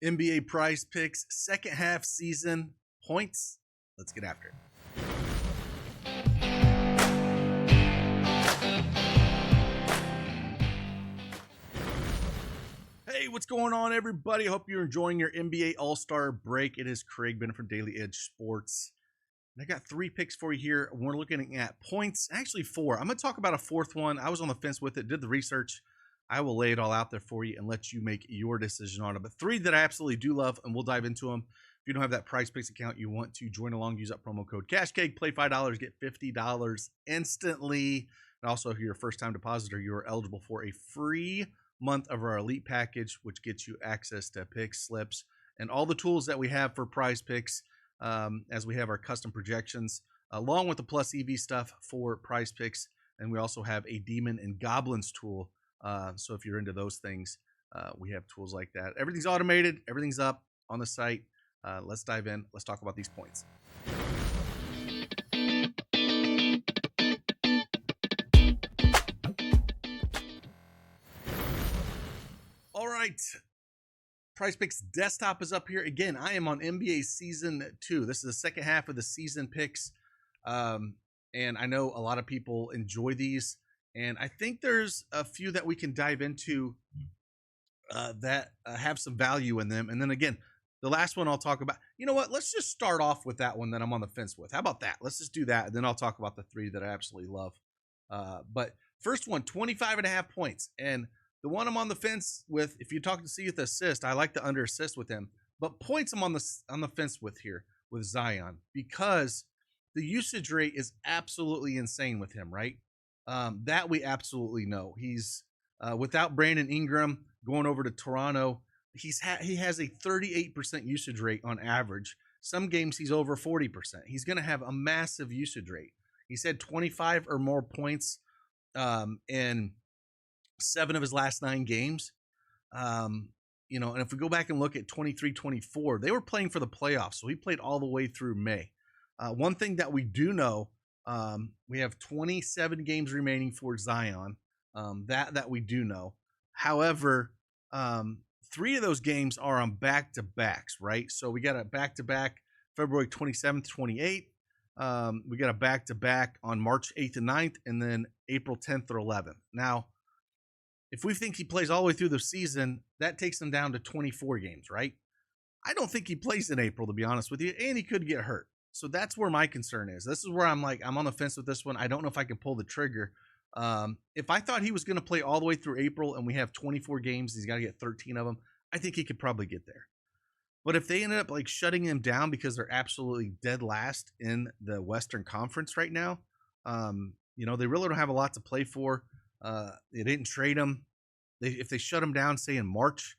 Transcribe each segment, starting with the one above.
NBA Prize Picks second half season points. Let's get after it. Hey, what's going on, everybody? Hope you're enjoying your NBA All-Star break. It is Craig Bennett from Daily Edge Sports. And I got 3 picks for you here. We're looking at points, actually 4. I'm going to talk about a 4th one. I was on the fence with it, did the research. I will lay it all out there for you and let you make your decision on it. But 3 that I absolutely do love, and we'll dive into them. If you don't have that PrizePicks account, you want to join along, use that promo code CashKeg, play $5, get $50 instantly. And also, if you're a first-time depositor, you are eligible for a free month of our elite package, which gets you access to picks, slips, and all the tools that we have for PrizePicks, as we have our custom projections, along with the plus EV stuff for PrizePicks. And we also have a Demon and Goblins tool. So if you're into those things, we have tools like that. Everything's automated. Everything's up on the site. Let's dive in. Let's talk about these points. All right. PrizePicks desktop is up here. Again, I am on NBA Season 2. This is the second half of the season picks. And I know a lot of people enjoy these. And I think there's a few that we can dive into that have some value in them. And then again, the last one I'll talk about. You know what? Let's just start off with that one that I'm on the fence with. How about that? Let's just do that. And then I'll talk about the 3 that I absolutely love. But first one, 25.5 points. And the one I'm on the fence with, if you talk to see with assist, I like the under assist with him. But points I'm on the fence with here with Zion, because the usage rate is absolutely insane with him, right? That we absolutely know. He's without Brandon Ingram going over to Toronto. He has a 38% usage rate on average. Some games he's over 40%. He's going to have a massive usage rate. He's had 25 or more points in 7 of his last 9 games. And if we go back and look at 23-24, they were playing for the playoffs, so he played all the way through May. One thing that we do know, we have 27 games remaining for Zion. That we do know. However, 3 of those games are on back-to-backs, right? So we got a back-to-back February 27th, 28th. We got a back-to-back on March 8th and 9th, and then April 10th or 11th. Now, if we think he plays all the way through the season, that takes him down to 24 games, right? I don't think he plays in April, to be honest with you, and he could get hurt. So that's where my concern is. This is where I'm on the fence with this one. I don't know if I can pull the trigger. If I thought he was going to play all the way through April and we have 24 games, he's got to get 13 of them, I think he could probably get there. But if they ended up shutting him down because they're absolutely dead last in the Western Conference right now, they really don't have a lot to play for. They didn't trade him. If they shut him down, say in March,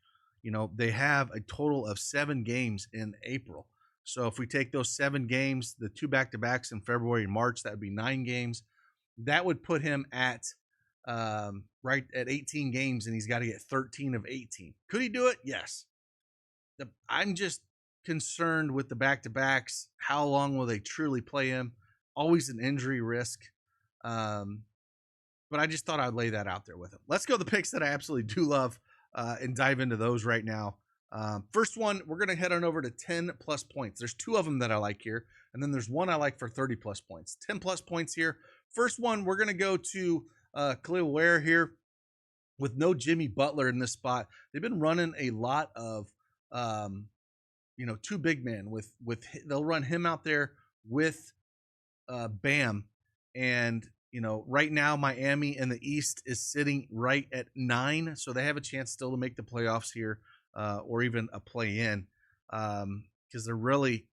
they have a total of 7 games in April. So if we take those 7 games, the 2 back-to-backs in February and March, that would be 9 games. That would put him at right at 18 games, and he's got to get 13 of 18. Could he do it? Yes. I'm just concerned with the back-to-backs. How long will they truly play him? Always an injury risk. But I just thought I'd lay that out there with him. Let's go to the picks that I absolutely do love and dive into those right now. First one, we're going to head on over to 10-plus points. There's 2 of them that I like here, and then there's one I like for 30-plus points. 10-plus points here. First one, we're going to go to Kel'el Ware here with no Jimmy Butler in this spot. They've been running a lot of, 2 big men. They'll run him out there with Bam, and right now Miami in the East is sitting right at 9, so they have a chance still to make the playoffs here. Or even a play-in, because they're really,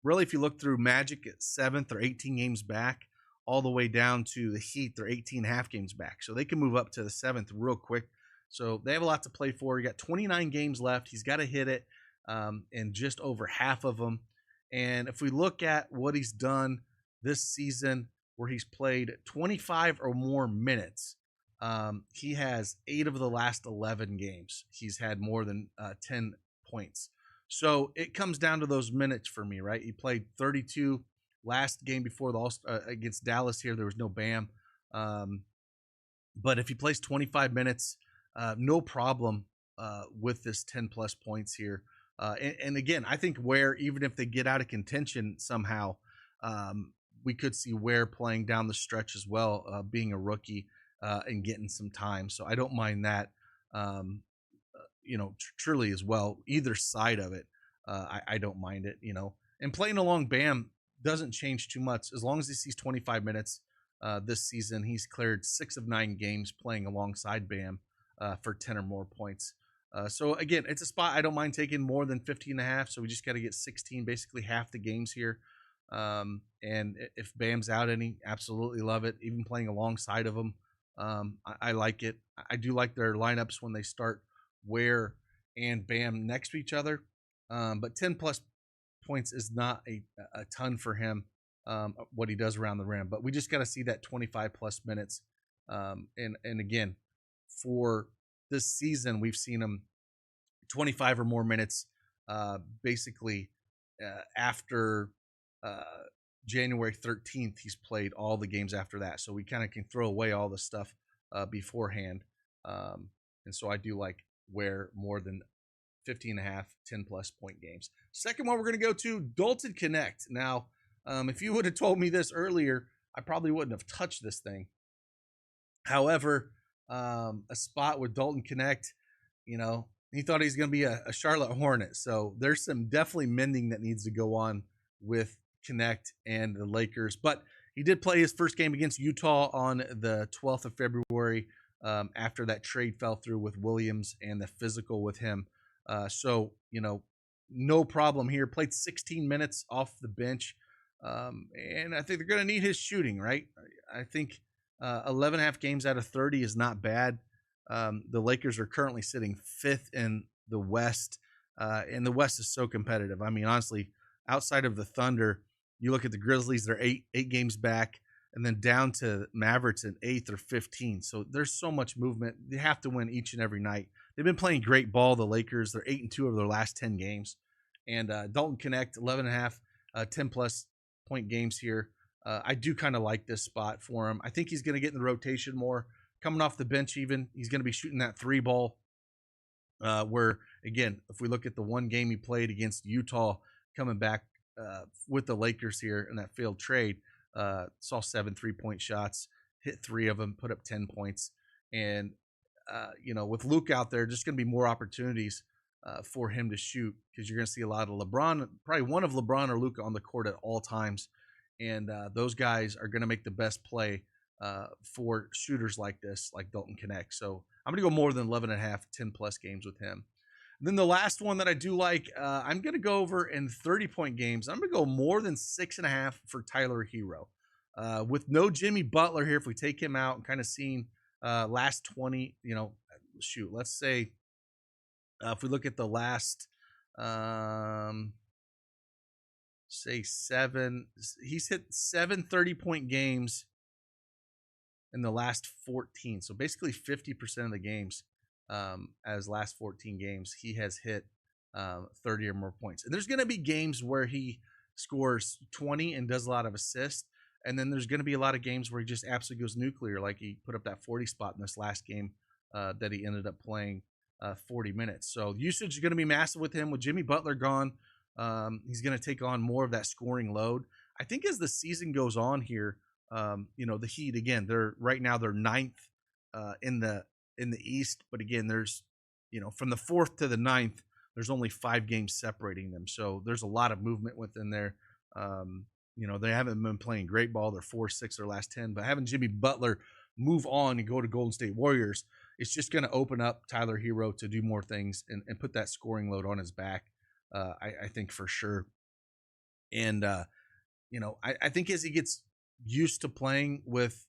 if you look through Magic at 7th or 18 games back, all the way down to the Heat, they're 18.5 games back. So they can move up to the 7th real quick. So they have a lot to play for. You got 29 games left. He's got to hit it in just over half of them. And if we look at what he's done this season, where he's played 25 or more minutes, he has 8 of the last 11 games. He's had more than 10 points. So it comes down to those minutes for me, right? He played 32 last game before the against Dallas here. There was no Bam. But if he plays 25 minutes, no problem with this 10-plus points here. And again, I think Ware, even if they get out of contention somehow, we could see Ware playing down the stretch as well, being a rookie and getting some time. So I don't mind that, truly as well. Either side of it, I don't mind it, And playing along Bam doesn't change too much as long as he sees 25 minutes. This season, he's cleared 6 of 9 games playing alongside Bam for 10 or more points. So again, it's a spot I don't mind taking more than 15.5. So we just got to get 16, basically half the games here. And if Bam's out any, absolutely love it. Even playing alongside of him, I like it. I do like their lineups when they start Ware and Bam next to each other. But 10 plus points is not a ton for him, what he does around the rim. But we just got to see that 25 plus minutes. And again, for this season, we've seen him 25 or more minutes, basically after January 13th. He's played all the games after that. So we kind of can throw away all the stuff beforehand. And so I do like Ware more than 15.5, 10 plus point games. Second one we're going to go to Dalton Knecht. Now, if you would have told me this earlier, I probably wouldn't have touched this thing. However, a spot with Dalton Knecht, he thought he's going to be a Charlotte Hornet. So there's some definitely mending that needs to go on with Knecht and the Lakers. But he did play his first game against Utah on the 12th of February after that trade fell through with Williams and the physical with him. So, no problem here. Played 16 minutes off the bench. And I think they're going to need his shooting, right? I think 11.5 games out of 30 is not bad. The Lakers are currently sitting 5th in the West. And the West is so competitive. I mean, honestly, outside of the Thunder, you look at the Grizzlies, they're eight games back, and then down to Mavericks in 8th or 15. So there's so much movement. They have to win each and every night. They've been playing great ball, the Lakers. They're 8-2 over their last 10 games. And Dalton Knecht, 11.5, 10 plus point games here. I do kind of like this spot for him. I think he's going to get in the rotation more. Coming off the bench even, he's going to be shooting that 3 ball. Where, again, if we look at the one game he played against Utah, coming back with the Lakers here in that failed trade, saw 7 3-point shots, hit 3 of them, put up 10 points. And, with Luke out there, just going to be more opportunities for him to shoot because you're going to see a lot of LeBron, probably one of LeBron or Luka on the court at all times. And those guys are going to make the best play for shooters like this, like Dalton Knecht. So I'm going to go more than 11.5, 10 plus games with him. And then the last one that I do like, I'm going to go over in 30-point games. I'm going to go more than 6.5 for Tyler Herro. With no Jimmy Butler here, if we take him out and kind of seeing last 20, let's say if we look at the last, say 7, he's hit 7 30-point games in the last 14. So basically 50% of the games as last 14 games, he has hit 30 or more points. And there's going to be games where he scores 20 and does a lot of assists. And then there's going to be a lot of games where he just absolutely goes nuclear, like he put up that 40 spot in this last game that he ended up playing 40 minutes. So usage is going to be massive with him. With Jimmy Butler gone, he's going to take on more of that scoring load. I think as the season goes on here, the Heat, again, they're 9th in the East. But again, there's, from the 4th to the 9th, there's only 5 games separating them. So there's a lot of movement within there. They haven't been playing great ball. They're 4-6 their last 10. But having Jimmy Butler move on and go to Golden State Warriors, it's just going to open up Tyler Herro to do more things and put that scoring load on his back, I think for sure. And, I think as he gets used to playing with,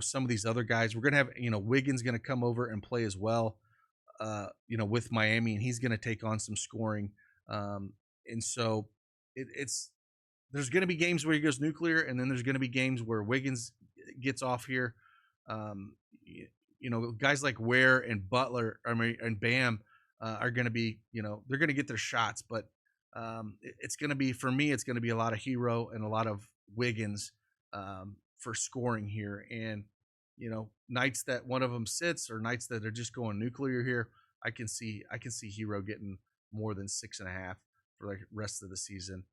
some of these other guys, we're going to have, Wiggins going to come over and play as well, with Miami, and he's going to take on some scoring. And so there's going to be games where he goes nuclear, and then there's going to be games where Wiggins gets off here. Guys like Ware and Butler, and Bam are going to be, they're going to get their shots, but it's going to be, for me, it's going to be a lot of Herro and a lot of Wiggins for scoring here. And, nights that one of them sits or nights that are just going nuclear here, I can see Herro getting more than 6.5 for the rest of the season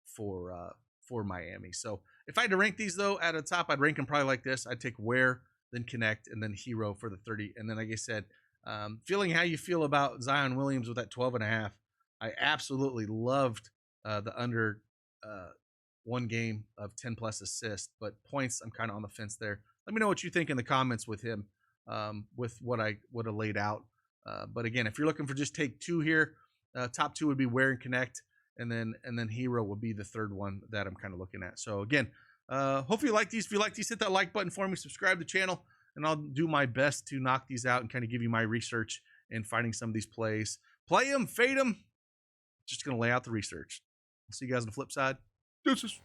for Miami. So if I had to rank these though at the top, I'd rank them probably like this. I'd take Ware, then Knecht, and then Herro for the 30. And then like I said, feeling how you feel about Zion Williams with that 12.5. I absolutely loved the under 1 game of 10 plus assists, but points, I'm kind of on the fence there. Let me know what you think in the comments with him, with what I would have laid out. But again, if you're looking for just take 2 here, top 2 would be Ware and Knecht, and then Herro will be the third one that I'm kind of looking at. So again, hopefully you like these. If you like these, hit that like button for me, subscribe to the channel, and I'll do my best to knock these out and kind of give you my research in finding some of these plays. Play them, fade them. Just going to lay out the research. I'll see you guys on the flip side. Deuces.